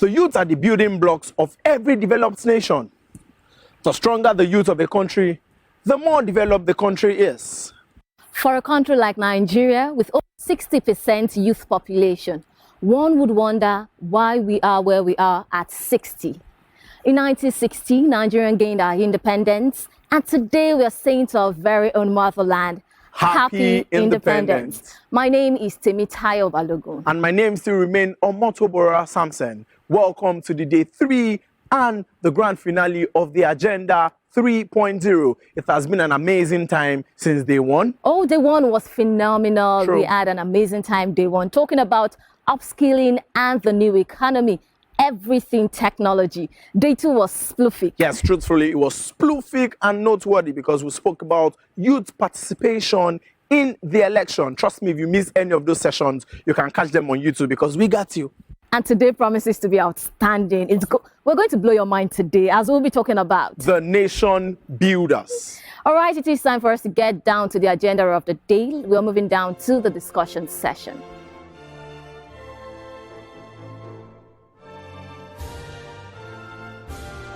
The youth are the building blocks of every developed nation. The stronger the youth of a country, the more developed the country is. For a country like Nigeria, with over 60% youth population, one would wonder why we are where we are at 60. In 1960, Nigeria gained our independence, and today we are saying to our very own motherland, Happy Independence. My name is Temitayo Balogun. And my name still remains Omotobora Samson. Welcome to the day 3 and the grand finale of the Agenda 3.0. It has been an amazing time since day 1. Oh, day 1 was phenomenal. True. We had an amazing time day 1, talking about upskilling and the new economy. Everything technology. Day 2 was sploofic. Yes, truthfully, it was sploofic and noteworthy because we spoke about youth participation in the election. Trust me, if you miss any of those sessions, you can catch them on YouTube because we got you. And today promises to be outstanding. We're going to blow your mind today as we'll be talking about the nation builders. All right, it is time for us to get down to the agenda of the day. We're moving down to the discussion session.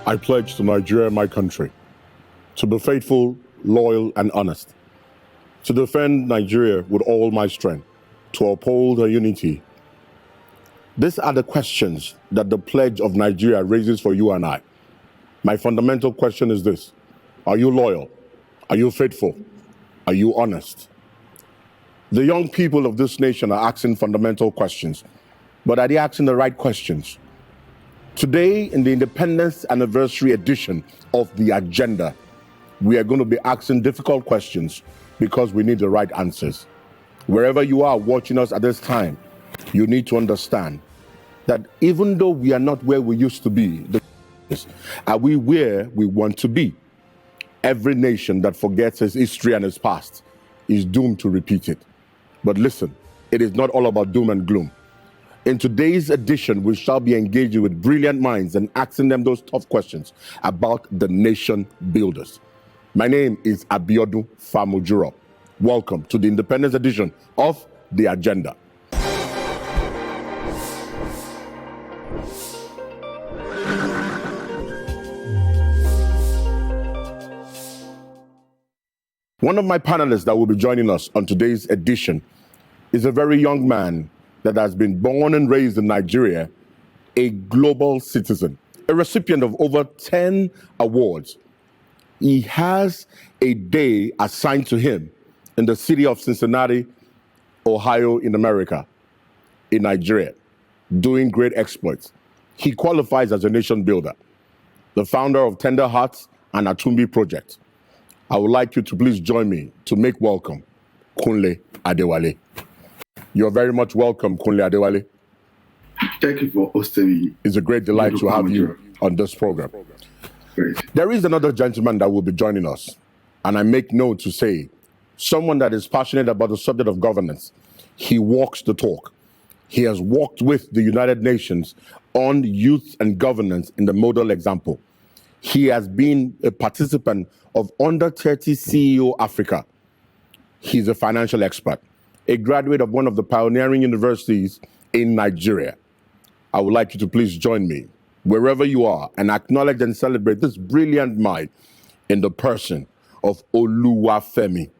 I pledge to Nigeria, my country, to be faithful, loyal, and honest, to defend Nigeria with all my strength, to uphold her unity. These are the questions that the pledge of Nigeria raises for you and I. My fundamental question is this: are you loyal? Are you faithful? Are you honest? The young people of this nation are asking fundamental questions, but are they asking the right questions? Today, in the Independence Anniversary edition of the Agenda, we are going to be asking difficult questions because we need the right answers. Wherever you are watching us at this time, you need to understand that even though we are not where we used to be, are we where we want to be? Every nation that forgets its history and its past is doomed to repeat it. But listen, it is not all about doom and gloom. In today's edition, we shall be engaging with brilliant minds and asking them those tough questions about the nation builders. My name is Abiodun Famujuro. Welcome to the Independence edition of The Agenda. One of my panelists that will be joining us on today's edition is a very young man that has been born and raised in Nigeria, a global citizen, a recipient of over 10 awards. He has a day assigned to him in the city of Cincinnati, Ohio, in America, in Nigeria, doing great exploits. He qualifies as a nation builder, the founder of Tender Hearts and Atumbi Project. I would like you to please join me to make welcome Kunle Adewale. You're very much welcome, Kunle Adewale. Thank you for hosting me. It's a great delight to have you on this program. Great. There is another gentleman that will be joining us, and I make note to say, someone that is passionate about the subject of governance. He walks the talk. He has worked with the United Nations on youth and governance in the model example. He has been a participant of Under 30 CEO Africa. He's a financial expert, a graduate of one of the pioneering universities in Nigeria. I would like you to please join me wherever you are and acknowledge and celebrate this brilliant mind in the person of Oluwafemi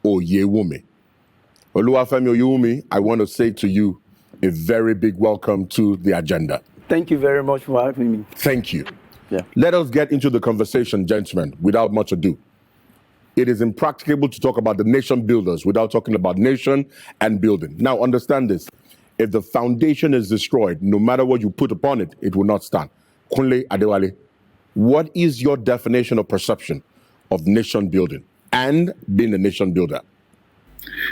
Oyewumi. Oluwafemi Oyewumi, I want to say to you a very big welcome to the Agenda. Thank you very much for having me. Thank you. Yeah. Let us get into the conversation, gentlemen, without much ado. It is impracticable to talk about the nation builders without talking about nation and building. Now, understand this. If the foundation is destroyed, no matter what you put upon it, it will not stand. Kunle Adewale, what is your definition or perception of nation building and being a nation builder?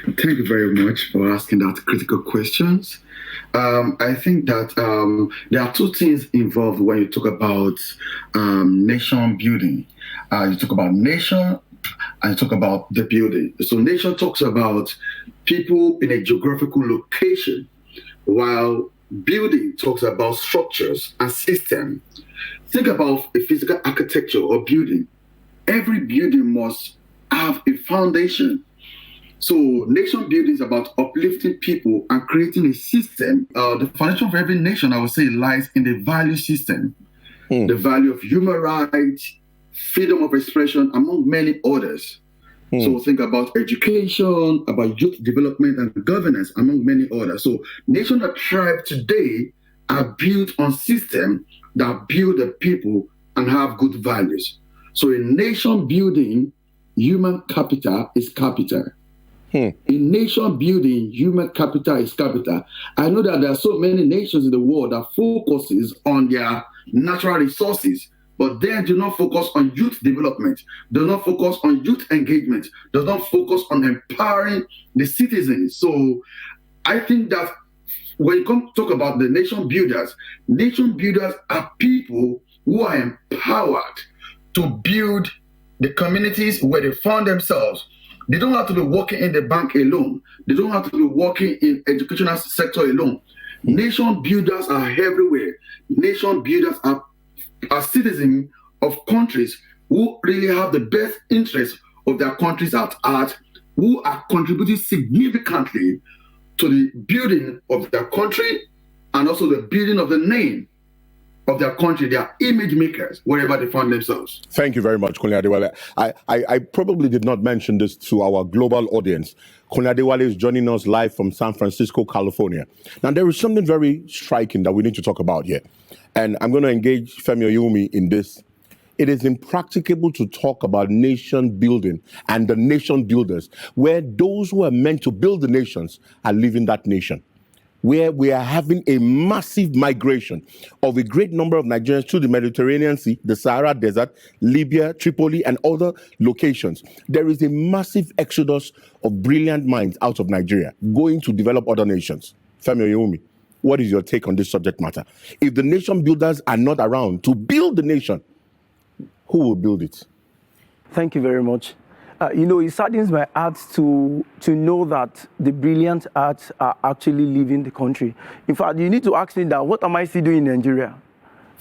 Thank you very much for asking that critical questions. I think that there are two things involved when you talk about nation building. You talk about nation and you talk about the building. So nation talks about people in a geographical location, while building talks about structures and systems. Think about a physical architecture or building. Every building must have a foundation. So nation building is about uplifting people and creating a system. The foundation for every nation, I would say, lies in the value system. The value of human rights, freedom of expression, among many others. So think about education, about youth development and governance, among many others. So nations that thrive today are built on systems that build the people and have good values. So in nation building, human capital is capital. In nation building, human capital is capital. I know that there are so many nations in the world that focuses on their natural resources, but then do not focus on youth development, do not focus on youth engagement, does not focus on empowering the citizens. So I think that when you come to talk about the nation builders are people who are empowered to build the communities where they found themselves. They don't have to be working in the bank alone. They don't have to be working in educational sector alone. Nation builders are everywhere. Nation builders are citizens of countries who really have the best interests of their countries at heart, who are contributing significantly to the building of their country and also the building of the name of their country. They are image makers wherever they find themselves. Thank you very much, Kunle Adewale. I probably did not mention this to our global audience. Kunle Adewale is joining us live from San Francisco, California. Now, there is something very striking that we need to talk about here. And I'm going to engage Femi Oyumi in this. It is impracticable to talk about nation building and the nation builders where those who are meant to build the nations are leaving that nation, where we are having a massive migration of a great number of Nigerians to the Mediterranean Sea, the Sahara Desert, Libya, Tripoli, and other locations. There is a massive exodus of brilliant minds out of Nigeria going to develop other nations. Femi Oyumi, what is your take on this subject matter? If the nation builders are not around to build the nation, who will build it? Thank you very much. It saddens my heart to know that the brilliant arts are actually leaving the country. In fact, you need to ask me that, what am I still doing in Nigeria?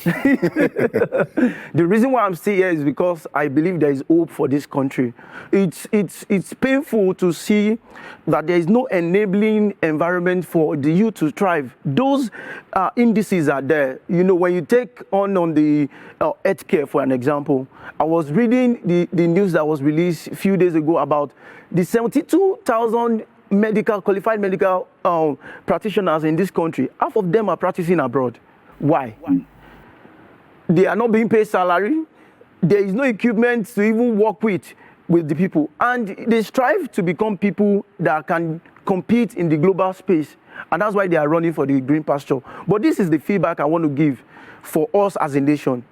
The reason why I'm still here is because I believe there is hope for this country. It's painful to see that there is no enabling environment for the youth to thrive. Those indices are there. When you take on the healthcare, for an example, I was reading the news that was released a few days ago about the 72,000 qualified medical practitioners in this country. Half of them are practicing abroad. Why? They are not being paid salary. There is no equipment to even work with the people. And they strive to become people that can compete in the global space. And that's why they are running for the green pasture. But this is the feedback I want to give for us as a nation.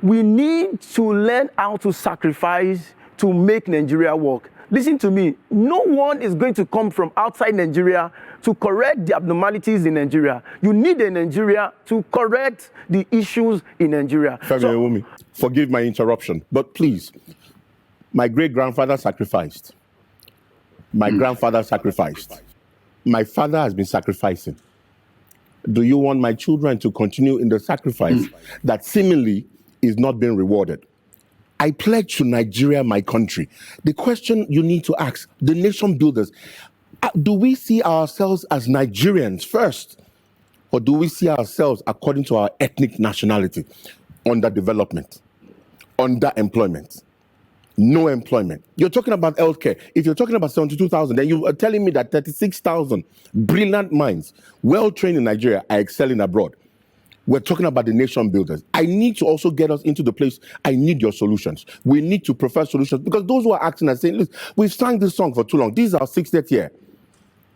We need to learn how to sacrifice to make Nigeria work. Listen to me. No one is going to come from outside Nigeria to correct the abnormalities in Nigeria. You need a Nigeria to correct the issues in Nigeria. Femi, forgive my interruption, but please, my great-grandfather sacrificed. My grandfather sacrificed. My father has been sacrificing. Do you want my children to continue in the sacrifice that seemingly is not being rewarded? I pledge to Nigeria, my country. The question you need to ask, the nation builders, do we see ourselves as Nigerians first? Or do we see ourselves according to our ethnic nationality? Underdevelopment, underemployment, no employment. You're talking about healthcare. If you're talking about 72,000, then you are telling me that 36,000 brilliant minds, well-trained in Nigeria, are excelling abroad. We're talking about the nation builders. I need to also get us into the place, I need your solutions. We need to prefer solutions, because those who are acting and saying, look, we've sang this song for too long. This is our 60th year.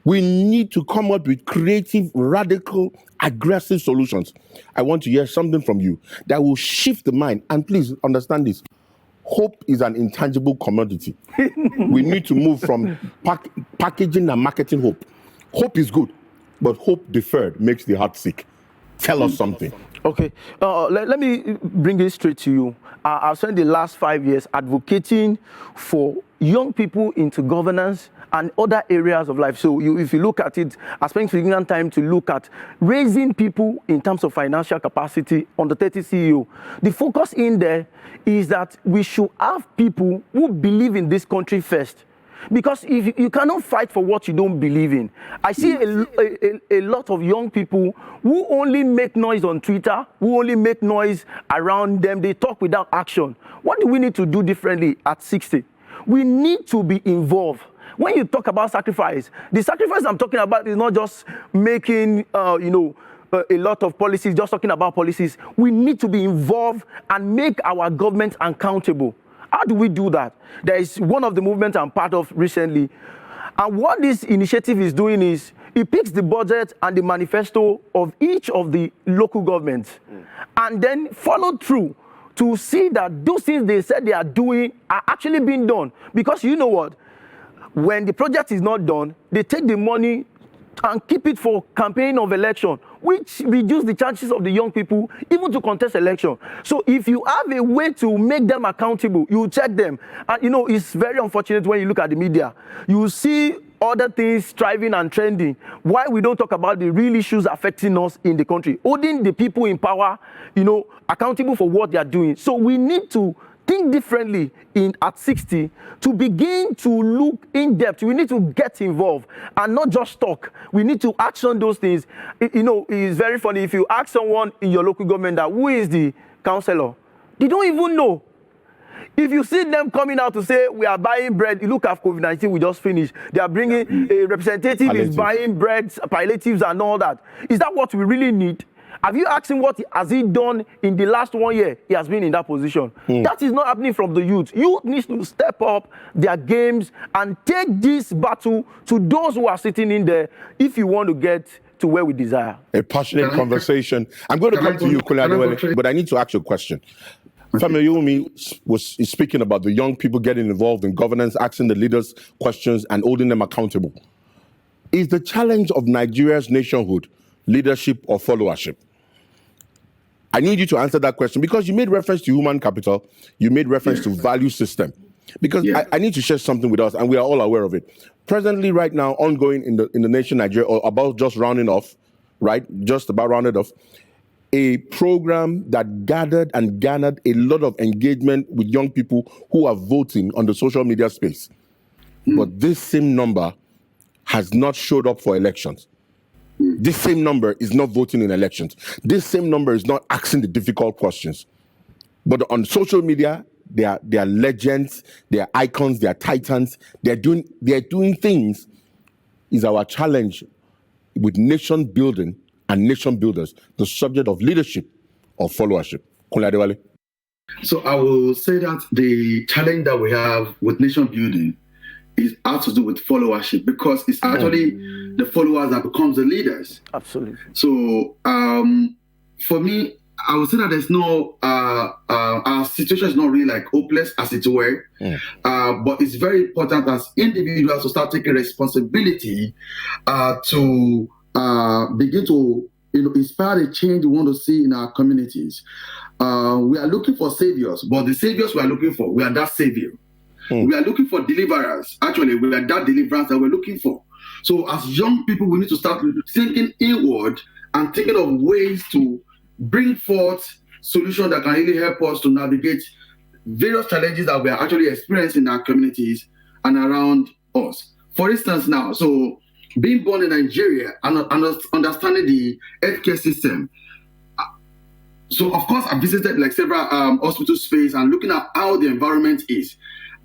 We need to come up with creative, radical, aggressive solutions. I want to hear something from you that will shift the mind. And please understand this. Hope is an intangible commodity. We need to move from packaging and marketing hope. Hope is good, but hope deferred makes the heart sick. Tell us something. Okay, let me bring it straight to you. I've spent the last 5 years advocating for young people into governance and other areas of life. So if you look at it, I spent significant time to look at raising people in terms of financial capacity on the 30 CEO. The focus in there is that we should have people who believe in this country first. Because if you cannot fight for what you don't believe in. I see a lot of young people who only make noise on Twitter, who only make noise around them. They talk without action. What do we need to do differently at 60? We need to be involved. When you talk about sacrifice, the sacrifice I'm talking about is not just making, a lot of policies, just talking about policies. We need to be involved and make our government accountable. How do we do that? There is one of the movements I'm part of recently. And what this initiative is doing is it picks the budget and the manifesto of each of the local governments and then follow through to see that those things they said they are doing are actually being done. Because you know what? When the project is not done, they take the money and keep it for campaign of election, which reduce the chances of the young people even to contest election. So if you have a way to make them accountable, you check them. And it's very unfortunate when you look at the media. You see other things thriving and trending. Why we don't talk about the real issues affecting us in the country? Holding the people in power, accountable for what they are doing. So we need to think differently at 60 to begin to look in depth. We need to get involved and not just talk. We need to action those things. It's very funny if you ask someone in your local government that who is the councillor, they don't even know. If you see them coming out to say we are buying bread, you look at COVID-19 we just finished. They are bringing a representative is buying bread, palliatives and all that. Is that what we really need? Have you asked him what has he done in the last 1 year? He has been in that position. That is not happening from the youth. Youth needs to step up their games and take this battle to those who are sitting in there if you want to get to where we desire. A passionate conversation. I'm going to come to you, Kunle Adewale, but I need to ask you a question. Family Yomi is speaking about the young people getting involved in governance, asking the leaders questions and holding them accountable. Is the challenge of Nigeria's nationhood leadership or followership? I need you to answer that question because you made reference to human capital, you made reference to value system. Because I need to share something with us, and we are all aware of it. Presently, right now, ongoing in the nation Nigeria, or about just rounding off, right? Just about rounded off, a program that gathered and garnered a lot of engagement with young people who are voting on the social media space. But this same number has not showed up for elections. This same number is not voting in elections. This same number is not asking the difficult questions. But on social media, they are legends, they are icons, they are titans. They are doing things. Is our challenge with nation building and nation builders the subject of leadership or followership? Kunle Adewale. So I will say that the challenge that we have with nation building has to do with followership, because it's actually the followers that becomes the leaders. Absolutely. So for me, I would say that there's no our situation is not really like hopeless as it were, but it's very important as individuals to start taking responsibility to begin to inspire the change we want to see in our communities. We are looking for saviors, but the saviors we are looking for, we are that savior. We are looking for deliverers. Actually, we are that deliverance that we're looking for. So as young people, we need to start thinking inward and thinking of ways to bring forth solutions that can really help us to navigate various challenges that we are actually experiencing in our communities and around us. For instance now, so being born in Nigeria and understanding the healthcare system. So of course, I visited like several hospital space and looking at how the environment is.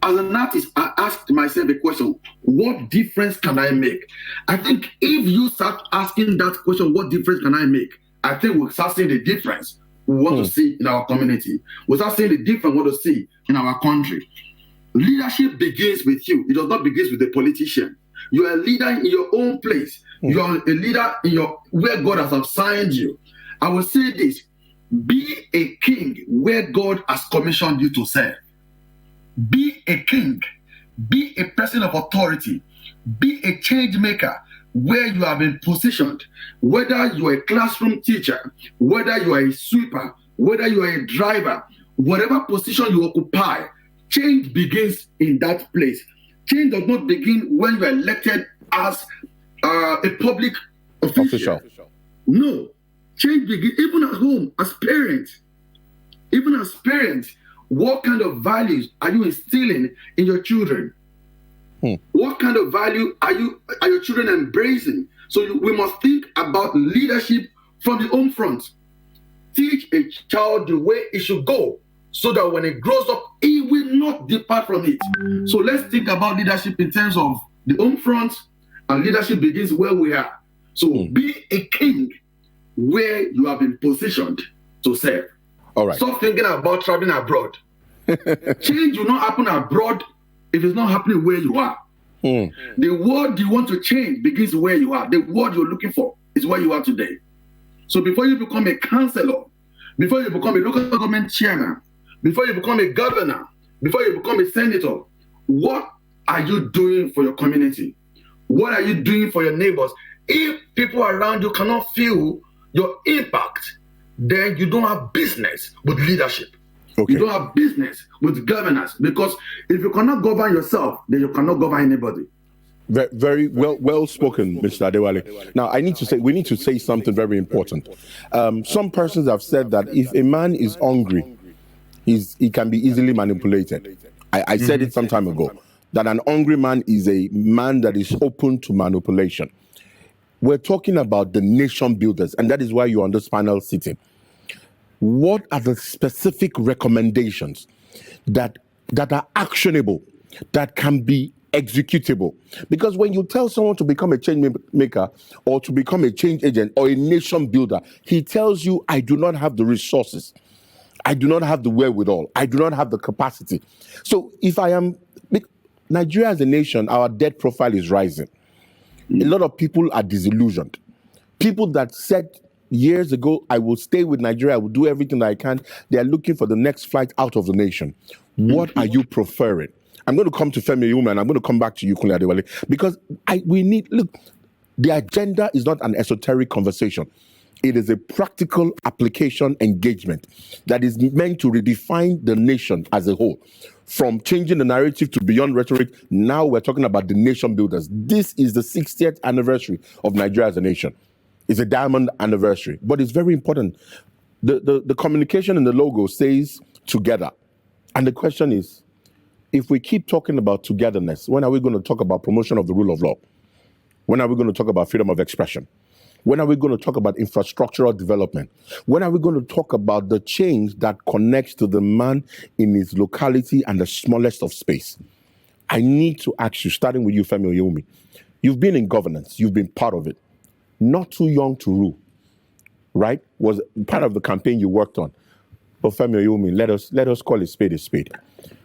As an artist, I asked myself a question: what difference can I make? I think if you start asking that question, what difference can I make? I think we'll start seeing the difference we want to see in our community. We'll start seeing the difference we want to see in our country. Leadership begins with you. It does not begin with the politician. You are a leader in your own place. You are a leader in where God has assigned you. I will say this: be a king where God has commissioned you to serve. Be a king, be a person of authority, be a change maker where you have been positioned, whether you are a classroom teacher, whether you are a sweeper, whether you are a driver, whatever position you occupy, change begins in that place. Change does not begin when you are elected as a public official. No, change begins even at home, as parents. Even as parents, what kind of values are you instilling in your children? What kind of value are your children embracing? So we must think about leadership from the home front. Teach a child the way it should go, so that when it grows up, it will not depart from it. So let's think about leadership in terms of the home front, and leadership begins where we are. So be a king where you have been positioned to serve. All right. Stop thinking about traveling abroad. Change will not happen abroad if it's not happening where you are. The world you want to change begins where you are. The world you're looking for is where you are today. So before you become a councillor, before you become a local government chairman, before you become a governor, before you become a senator, what are you doing for your community? What are you doing for your neighbors? If people around you cannot feel your impact, then you don't have business with leadership. Okay. You don't have business with governance, because if you cannot govern yourself, then you cannot govern anybody. Very well spoken, Mr. Adewale. Now, we need to say something very important. Some persons have said that if a man is hungry, he can be easily manipulated. I said it some time ago, that an hungry man is a man that is open to manipulation. We're talking about the nation builders, and that is why you're on this panel sitting. What are the specific recommendations that are actionable, that can be executable? Because when you tell someone to become a change maker or to become a change agent or a nation builder, he tells you, I do not have the resources. I do not have the wherewithal. I do not have the capacity. So Nigeria as a nation, our debt profile is rising. A lot of people are disillusioned. People that said years ago, I will stay with Nigeria, I will do everything that I can, they are looking for the next flight out of the nation. What are you preferring? I'm going to come to Femi Yume, and I'm going to come back to you, Kunle Adewale, because the agenda is not an esoteric conversation. It is a practical application engagement that is meant to redefine the nation as a whole. From changing the narrative to beyond rhetoric, now we're talking about the nation builders. This is the 60th anniversary of Nigeria as a nation. It's a diamond anniversary, but it's very important. The communication in the logo says together. And the question is, if we keep talking about togetherness, when are we going to talk about promotion of the rule of law? When are we going to talk about freedom of expression? When are we going to talk about infrastructural development? When are we going to talk about the change that connects to the man in his locality and the smallest of space? I need to ask you, starting with you, Femi Oyumi. You've been in governance. You've been part of it. Not too young to rule, right? Was part of the campaign you worked on. But Femi Oyumi, let us call a spade a spade.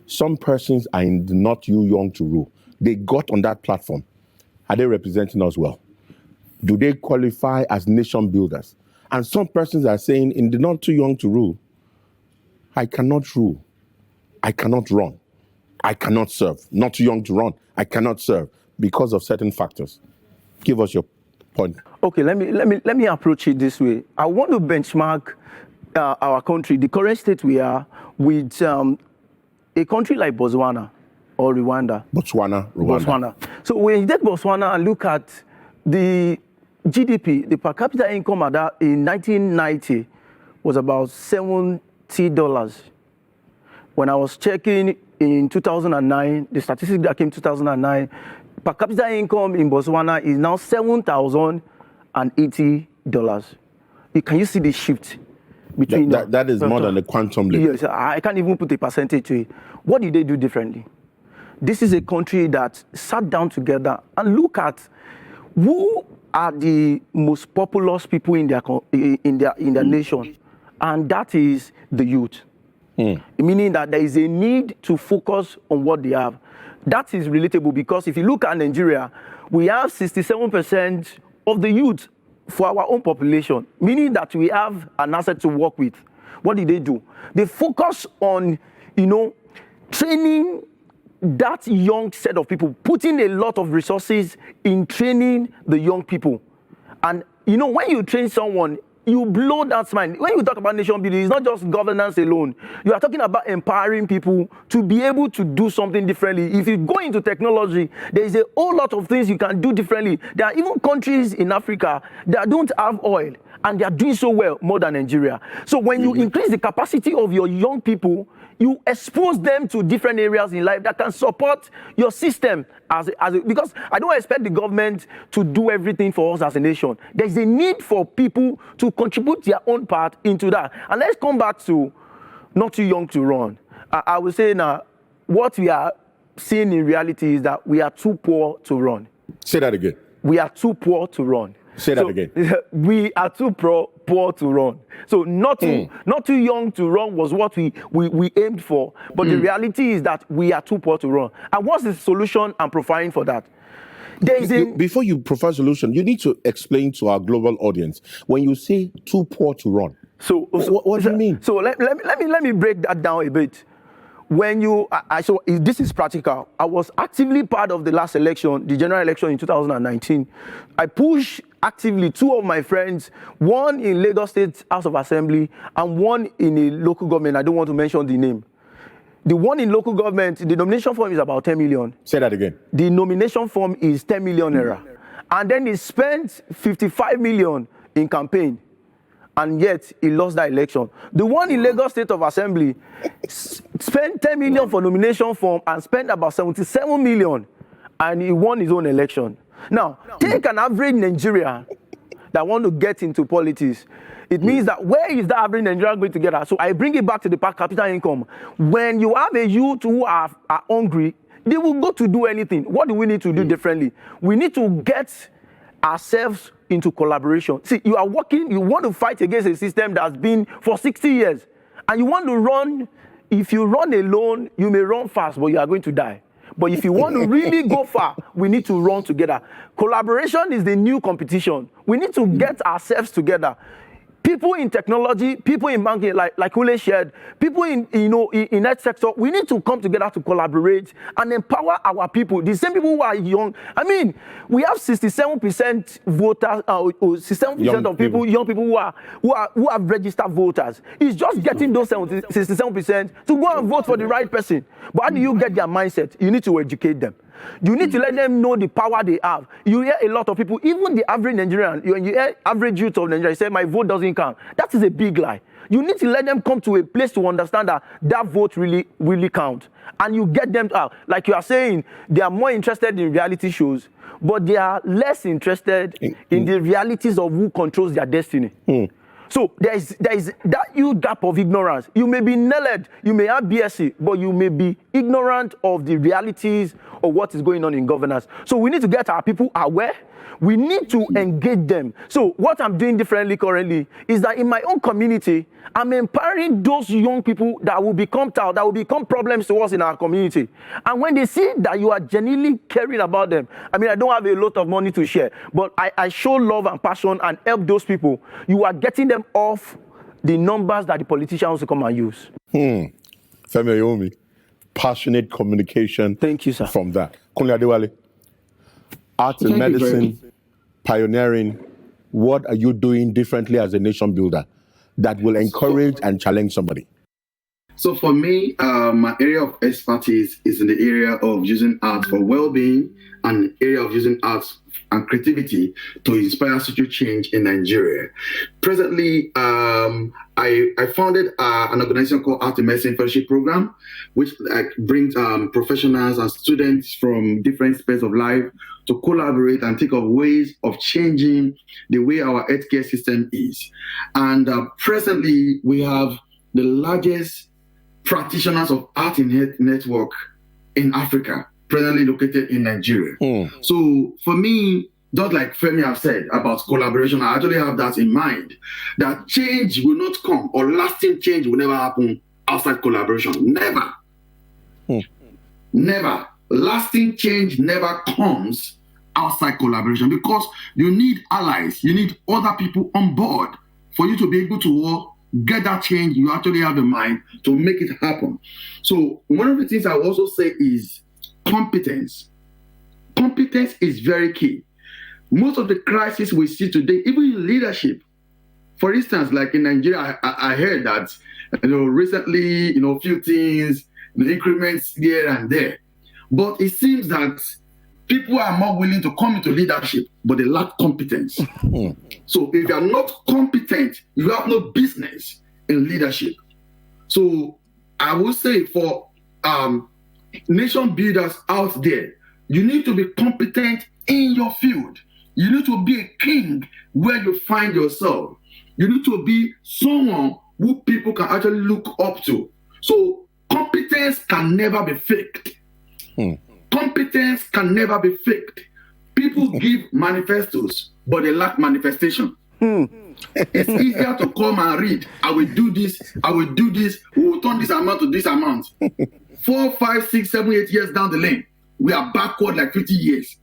Some persons are in the not too young to rule. They got on that platform. Are they representing us well? Do they qualify as nation builders? And some persons are saying, in the not too young to rule, I cannot rule. I cannot run. I cannot serve. Not too young to run. I cannot serve because of certain factors. Give us your point. Okay, let me approach it this way. I want to benchmark our country, the current state we are, with a country like Botswana or Rwanda. Botswana. So when you take Botswana and look at the GDP, the per capita income in 1990 was about $70. When I was checking in 2009, the statistics that came 2009, per capita income in Botswana is now $7,080. Can you see the shift between that is more than a quantum leap? Yes, I can't even put a percentage to it. What did they do differently? This is a country that sat down together and look at who are the most populous people in their nation, and that is the youth. Meaning that there is a need to focus on what they have. That is relatable because if you look at Nigeria, we have 67% of the youth for our own population, meaning that we have an asset to work with. What did they do? They focus on, training that young set of people, putting a lot of resources in training the young people. And, when you train someone, you blow that mind. When you talk about nation building, it's not just governance alone. You are talking about empowering people to be able to do something differently. If you go into technology, there is a whole lot of things you can do differently. There are even countries in Africa that don't have oil, and they are doing so well more than Nigeria. So when you increase the capacity of your young people, you expose them to different areas in life that can support your system because I don't expect the government to do everything for us as a nation. There's a need for people to contribute their own part into that. And let's come back to not too young to run. I would say now, what we are seeing in reality is that we are too poor to run. Say that again. We are too poor to run. Say that again. We are too poor to run. So not too young to run was what we aimed for. But the reality is that we are too poor to run. And what's the solution I'm providing for that? Before you provide solution, you need to explain to our global audience when you say too poor to run. So what do you mean? So let me break that down a bit. So this is practical. I was actively part of the last election, the general election in 2019. I pushed actively two of my friends, one in Lagos State House of Assembly and one in a local government. I don't want to mention the name. The one in local government, the nomination form is about 10 million. Say that again. The nomination form is 10 million naira. And then he spent 55 million in campaign. And yet he lost that election. The one in Lagos State of Assembly spent 10 million for nomination form and spent about 77 million, and he won his own election. Now, take an average Nigerian that want to get into politics. It means that where is the average Nigerian going to get at? So I bring it back to the per capita income. When you have a youth who are hungry, they will go to do anything. What do we need to do differently? We need to get ourselves into collaboration. See, you are working, you want to fight against a system that's been for 60 years. And you want to run, if you run alone, you may run fast, but you are going to die. But if you want to really go far, we need to run together. Collaboration is the new competition. We need to get ourselves together. People in technology, people in banking, like Kunle shared, people in that sector, we need to come together to collaborate and empower our people. The same people who are young. I mean, we have 67% voters, 67% of people, young people who have registered voters. It's just getting those 67% to go and vote for the right person. But how do you get their mindset? You need to educate them. You need to let them know the power they have. You hear a lot of people, even the average Nigerian, when you hear average youth of Nigeria say, my vote doesn't count. That is a big lie. You need to let them come to a place to understand that that vote really counts. And you get them out. Like you are saying, they are more interested in reality shows, but they are less interested in the realities of who controls their destiny. So there is that huge gap of ignorance. You may be NELED, you may have BSc, but you may be ignorant of the realities of what is going on in governance. So we need to get our people aware. We need to engage them. So what I'm doing differently currently is that in my own community, I'm empowering those young people that will become problems to us in our community. And when they see that you are genuinely caring about them, I mean, I don't have a lot of money to share, but I show love and passion and help those people. You are getting them off the numbers that the politicians will come and use. Femi Oyomi, passionate communication. Thank you, sir. From that. Kunle Adewale, art and medicine, pioneering. What are you doing differently as a nation builder that will encourage and challenge somebody? So for me, my area of expertise is in the area of using art for well-being and area of using art and creativity to inspire social change in Nigeria. Presently, I founded an organization called Art and Medicine Fellowship Program, which brings professionals and students from different spheres of life to collaborate and think of ways of changing the way our healthcare system is. And presently, we have the largest practitioners of art in health network in Africa, presently located in Nigeria. So for me, just like Femi have said about collaboration, I actually have that in mind, that change will not come, or lasting change will never happen outside collaboration. Never. Never. Lasting change never comes outside collaboration, because you need allies, you need other people on board for you to be able to get that change you actually have in mind to make it happen. So one of the things I will also say is competence. Competence is very key. Most of the crises we see today, even in leadership, for instance, like in Nigeria, I heard that recently, a few things, the increments here and there. But it seems that people are more willing to come into leadership, but they lack competence. So if you are not competent, you have no business in leadership. So I would say for nation builders out there, you need to be competent in your field. You need to be a king where you find yourself. You need to be someone who people can actually look up to. So competence can never be faked. Competence can never be faked. People give manifestos, but they lack manifestation. It's easier to come and read. I will do this. I will do this. We will turn this amount to this amount. 4, 5, 6, 7, 8 years down the lane, we are backward like 50 years.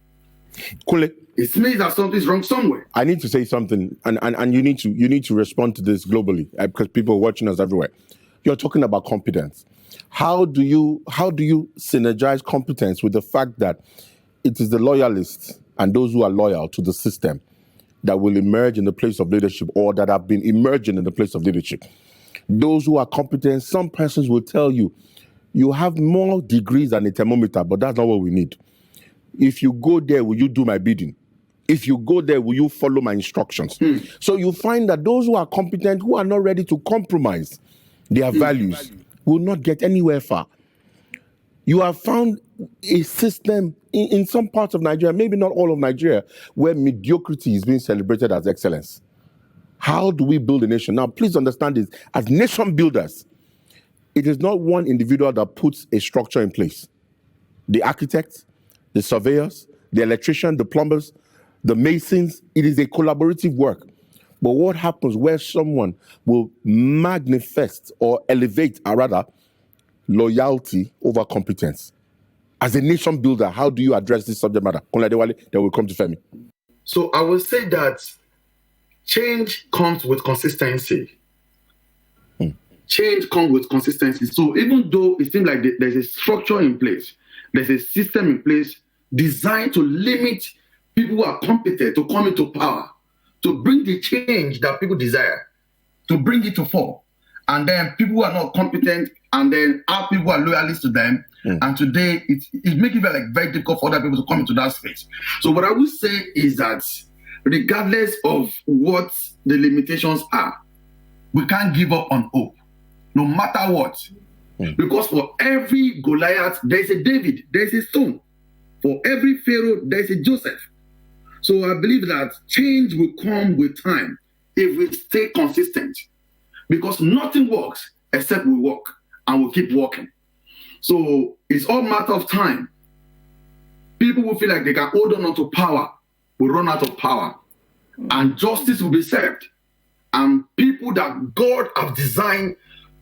Kunle, It means that something's wrong somewhere. I need to say something, and you need to respond to this globally because people are watching us everywhere. You're talking about competence. How do you synergize competence with the fact that it is the loyalists and those who are loyal to the system that will emerge in the place of leadership or that have been emerging in the place of leadership? Those who are competent, some persons will tell you, you have more degrees than a thermometer, but that's not what we need. If you go there, will you do my bidding? If you go there, will you follow my instructions? So you find that those who are competent, who are not ready to compromise their values, will not get anywhere far. You have found a system in some parts of Nigeria, maybe not all of Nigeria, where mediocrity is being celebrated as excellence. How do we build a nation? Now, please understand this. As nation builders, it is not one individual that puts a structure in place. The architects, the surveyors, the electricians, the plumbers, the masons, it is a collaborative work. But what happens where someone will manifest or elevate, or rather, loyalty over competence? As a nation builder, how do you address this subject matter? Kunle Adewale, then we'll come to Femi. So I would say that change comes with consistency. Change comes with consistency. So even though it seems like there's a structure in place, there's a system in place designed to limit people who are competent to come into power, to bring the change that people desire, to bring it to fall. And then people who are not competent, and then our people who are loyalists to them. And today, it makes it like very difficult for other people to come into that space. So what I would say is that regardless of what the limitations are, we can't give up on hope, no matter what. Because for every Goliath, there's a David, there's a son. For every Pharaoh, there's a Joseph. So I believe that change will come with time if we stay consistent. Because nothing works except we work, and we'll keep working. So it's all matter of time. People will feel like they can hold on to power, will run out of power, and justice will be served. And people that God has designed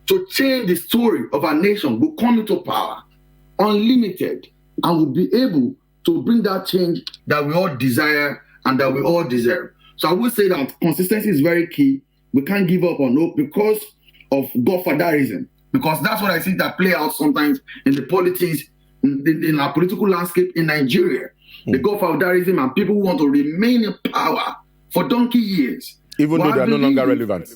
to change the story of our nation will come into power, unlimited, and will be able to bring that change that we all desire and that we all deserve. So I would say that consistency is very key. We can't give up on hope because of godfatherism. Because that's what I see that play out sometimes in the politics, in our political landscape in Nigeria. The godfatherism and people who want to remain in power for donkey years. Even though they are no longer relevant.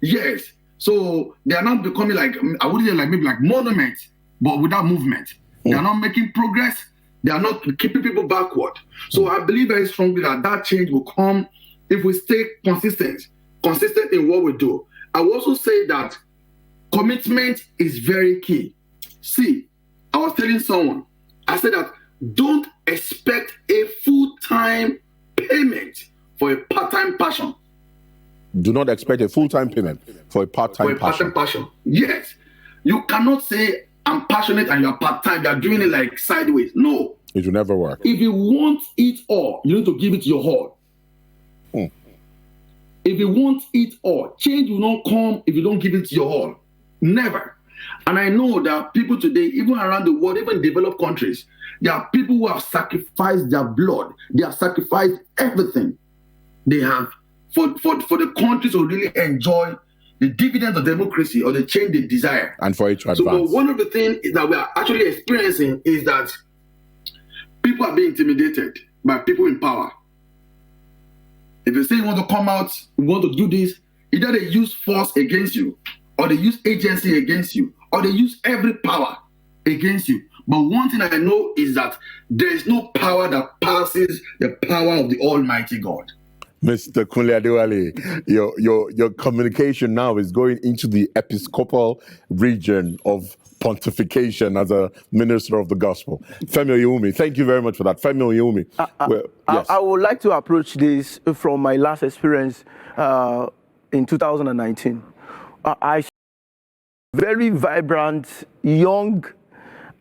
Yes. So they are not becoming like, I wouldn't say like maybe like monuments, but without movement. They are not making progress. They are not keeping people backward. So I believe very strongly that change will come if we stay consistent in what we do. I will also say that commitment is very key. See, I was telling someone, I said that don't expect a full-time payment for a part-time passion. Do not expect a full-time payment for a part-time passion. Yes. You cannot say, I'm passionate and you're part-time. You're doing it like sideways. No. It will never work. If you want it all, you need to give it your all. If you want it all, change will not come if you don't give it your all. Never. And I know that people today, even around the world, even in developed countries, there are people who have sacrificed their blood. They have sacrificed everything they have for the countries to really enjoy the dividends of democracy or the change they desire. And for it to advance. So one of the things that we are actually experiencing is that people are being intimidated by people in power. If they say you want to come out, you want to do this, either they use force against you, or they use agency against you, or they use every power against you. But one thing I know is that there is no power that passes the power of the Almighty God. Mr. Kunle Adewale, your communication now is going into the episcopal region of pontification as a minister of the gospel. Femi Oyewumi, thank you very much for that. Femi Oyewumi. Yes. I would like to approach this from my last experience in 2019. I very vibrant, young,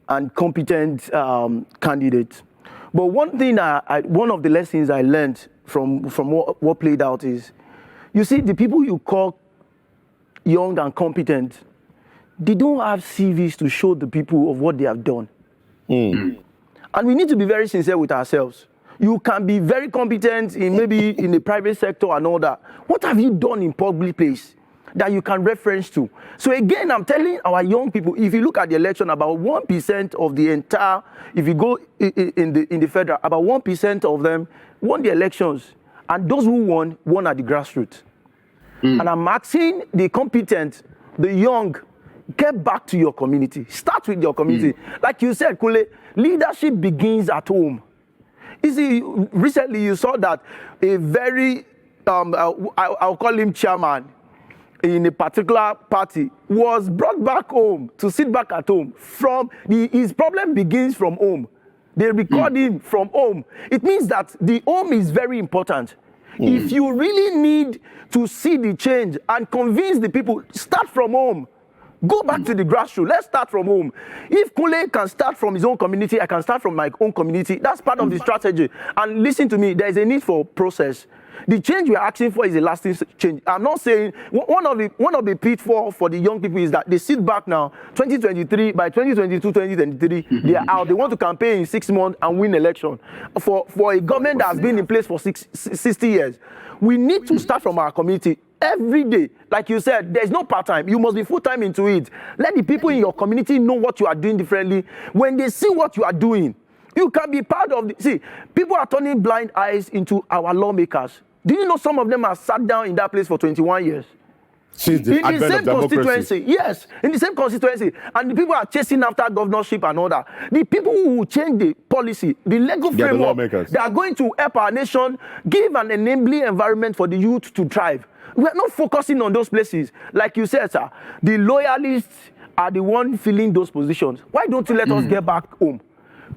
and competent candidate. But one thing, one of the lessons I learned from what played out is, you see, the people you call young and competent, they don't have CVs to show the people of what they have done. And we need to be very sincere with ourselves. You can be very competent in maybe in the private sector and all that. What have you done in public place that you can reference to? So again, I'm telling our young people, if you look at the election, about 1% of the entire, if you go in the federal, about 1% of them won the elections. And those who won at the grassroots. And I'm asking the competent, the young, get back to your community. Start with your community. Like you said, Kunle, leadership begins at home. You see, recently you saw that a very, I'll call him chairman, in a particular party was brought back home to sit back at home. His problem begins from home. They record him from home. It means that the home is very important. If you really need to see the change and convince the people, start from home. Go back to the grassroots. Let's start from home. If Kunle can start from his own community, I can start from my own community. That's part of the strategy. And listen to me, there is a need for process. The change we are asking for is a lasting change. I'm not saying one of the pitfalls for the young people is that they sit back now. 2023, by 2022, 2023, they are out. They want to campaign in 6 months and win election for a government that has been in place for 60 years. We need to start from our community. Every day, like you said, there's no part-time. You must be full-time into it. Let the people in your community know what you are doing differently. When they see what you are doing, you can be part of see, people are turning blind eyes into our lawmakers. Do you know some of them have sat down in that place for 21 years? Since the in the same constituency, yes, in the same constituency, and the people are chasing after governorship and all that. The people who will change the policy, the legal framework, they are going to help our nation, give an enabling environment for the youth to thrive. We are not focusing on those places. Like you said, sir, the loyalists are the ones filling those positions. Why don't you let us get back home?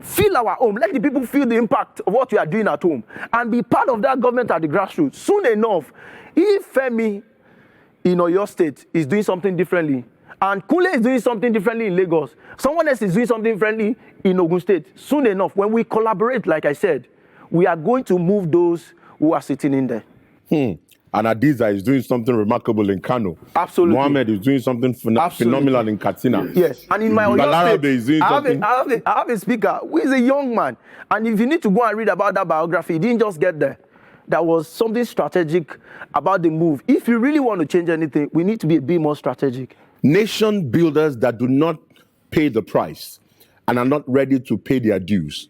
Fill our home. Let the people feel the impact of what you are doing at home and be part of that government at the grassroots. Soon enough, if Femi in Oyo State is doing something differently, and Kunle is doing something differently in Lagos, someone else is doing something differently in Ogun State, soon enough, when we collaborate, like I said, we are going to move those who are sitting in there. And Adiza is doing something remarkable in Kano. Absolutely. Mohammed is doing something phenomenal in Katsina. Yes. And in my Oyo State, is doing something. I have a speaker who is a young man. And if you need to go and read about that biography, he didn't just get there. There was something strategic about the move. If you really want to change anything, we need to be a bit more strategic. Nation builders that do not pay the price and are not ready to pay their dues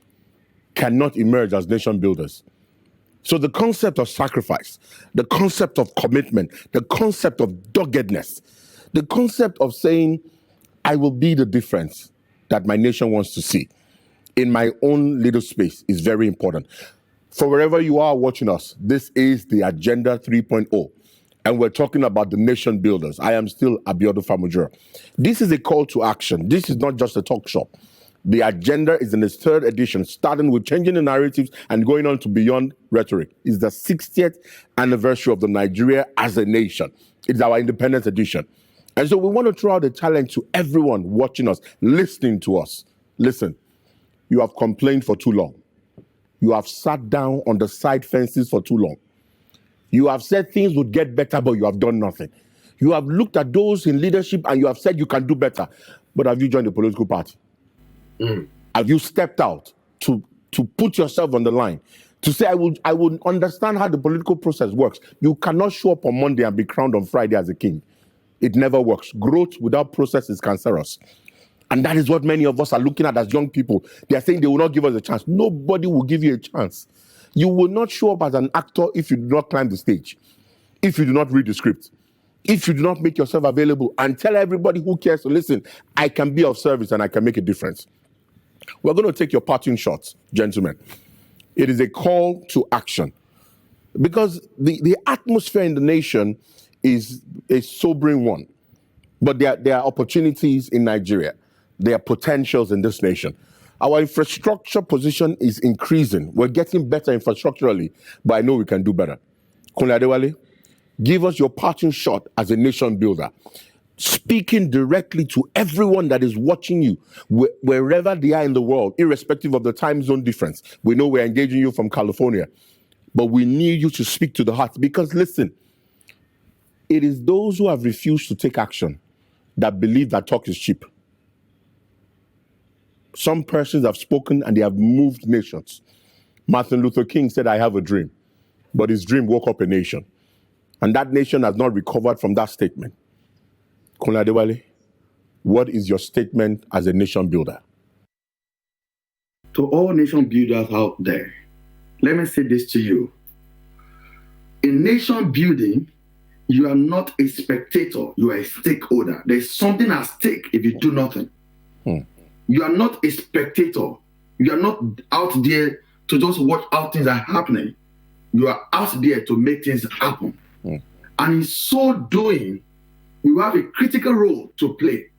cannot emerge as nation builders. So the concept of sacrifice, the concept of commitment, the concept of doggedness, the concept of saying, I will be the difference that my nation wants to see in my own little space is very important. For wherever you are watching us, this is the Agenda 3.0, and we're talking about the nation builders. I am still Abiodun Famujura. This is a call to action. This is not just a talk shop. The agenda is in its 3rd edition, starting with changing the narratives and going on to beyond rhetoric. It's the 60th anniversary of the Nigeria as a nation. It's our independence edition. And so we want to throw out a challenge to everyone watching us, listening to us. Listen, you have complained for too long. You have sat down on the side fences for too long. You have said things would get better, but you have done nothing. You have looked at those in leadership and you have said you can do better. But have you joined a political party? Have you stepped out to put yourself on the line? To say, I would understand how the political process works. You cannot show up on Monday and be crowned on Friday as a king. It never works. Growth without process is cancerous. And that is what many of us are looking at as young people. They are saying they will not give us a chance. Nobody will give you a chance. You will not show up as an actor if you do not climb the stage, if you do not read the script, if you do not make yourself available and tell everybody who cares to listen, I can be of service and I can make a difference. We're going to take your parting shots, gentlemen. It is a call to action. Because the atmosphere in the nation is a sobering one. But there are opportunities in Nigeria. There are potentials in this nation. Our infrastructure position is increasing. We're getting better infrastructurally, but I know we can do better. Kunle Adewale, give us your parting shot as a nation builder, speaking directly to everyone that is watching you, wherever they are in the world, irrespective of the time zone difference. We know we're engaging you from California, but we need you to speak to the heart. Because listen, it is those who have refused to take action that believe that talk is cheap. Some persons have spoken and they have moved nations. Martin Luther King said, I have a dream, but his dream woke up a nation. And that nation has not recovered from that statement. Kunle Adewale, what is your statement as a nation builder? To all nation builders out there, let me say this to you. In nation building, you are not a spectator, you are a stakeholder. There's something at stake if you do nothing. You are not a spectator. You are not out there to just watch how things are happening. You are out there to make things happen. And in so doing, you have a critical role to play.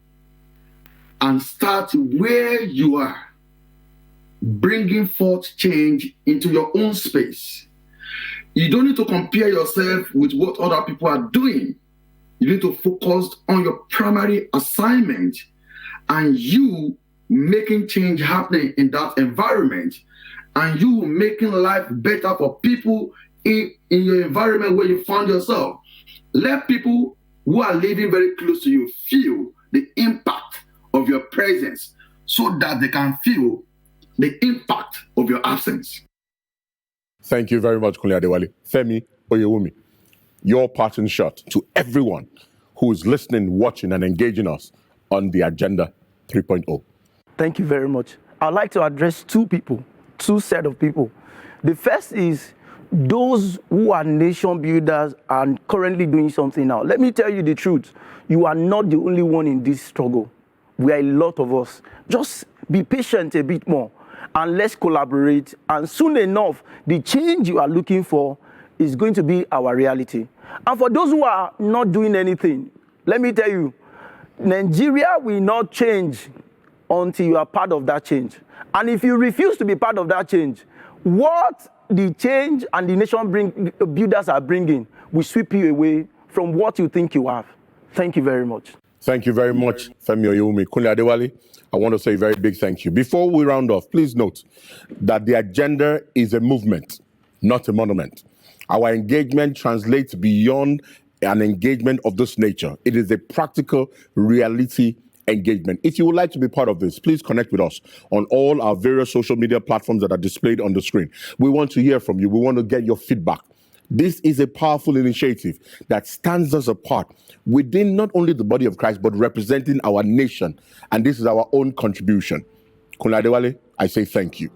And start where you are, bringing forth change into your own space. You don't need to compare yourself with what other people are doing. You need to focus on your primary assignment and you making change happening in that environment, and you making life better for people in your environment where you find yourself. Let people who are living very close to you feel the impact of your presence so that they can feel the impact of your absence. Thank you very much, Kunle Adewale. Femi Oyewumi, your parting shot to everyone who is listening, watching, and engaging us on the Agenda 3.0. Thank you very much. I'd like to address two set of people. The first is those who are nation builders and currently doing something now. Let me tell you the truth. You are not the only one in this struggle. We are a lot of us. Just be patient a bit more and let's collaborate. And soon enough, the change you are looking for is going to be our reality. And for those who are not doing anything, let me tell you, Nigeria will not change until you are part of that change. And if you refuse to be part of that change, what the change and the nation builders are bringing will sweep you away from what you think you have. Thank you very much. Thank you very much, Femi Oyewumi. Kunle Adewale, I want to say a very big thank you. Before we round off, please note that the agenda is a movement, not a monument. Our engagement translates beyond an engagement of this nature. It is a practical reality engagement. If you would like to be part of this, please connect with us on all our various social media platforms that are displayed on the screen. We want to hear from you. We want to get your feedback. This is a powerful initiative that stands us apart within not only the body of Christ, but representing our nation. And this is our own contribution. Kunle Adewale, I say thank you.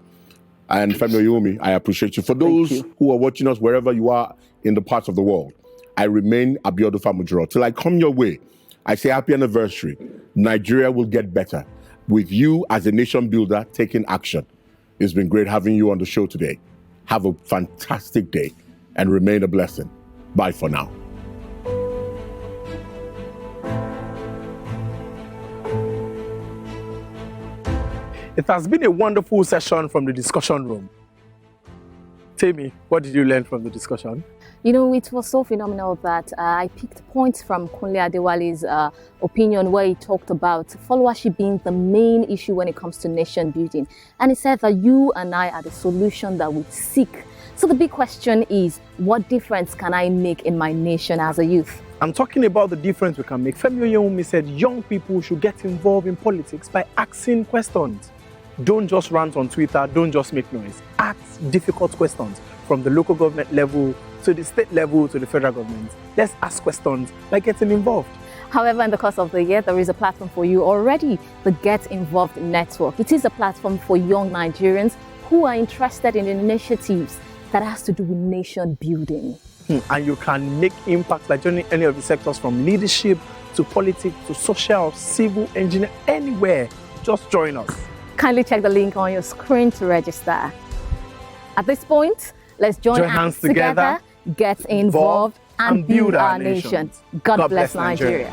And Femi Oyewumi, I appreciate you. For those who are watching us wherever you are in the parts of the world, I remain Abiodun. Till I come your way, I say happy anniversary. Nigeria will get better with you as a nation builder taking action. It's been great having you on the show today. Have a fantastic day and remain a blessing. Bye for now. It has been a wonderful session from the discussion room. Tammy, what did you learn from the discussion? You know, it was so phenomenal that I picked points from Kunle Adewale's opinion where he talked about followership being the main issue when it comes to nation building. And he said that you and I are the solution that we seek. So the big question is, what difference can I make in my nation as a youth? I'm talking about the difference we can make. Femi Oyewumi said young people should get involved in politics by asking questions. Don't just rant on Twitter, don't just make noise. Ask difficult questions from the local government level to the state level to the federal government. Let's ask questions by getting involved. However, in the course of the year, there is a platform for you already, the Get Involved Network. It is a platform for young Nigerians who are interested in initiatives that has to do with nation building. And you can make impact by joining any of the sectors from leadership to politics to social, civil, engineer, anywhere. Just join us. Kindly check the link on your screen to register. At this point, let's join hands together get involved and build our nation. God bless Nigeria.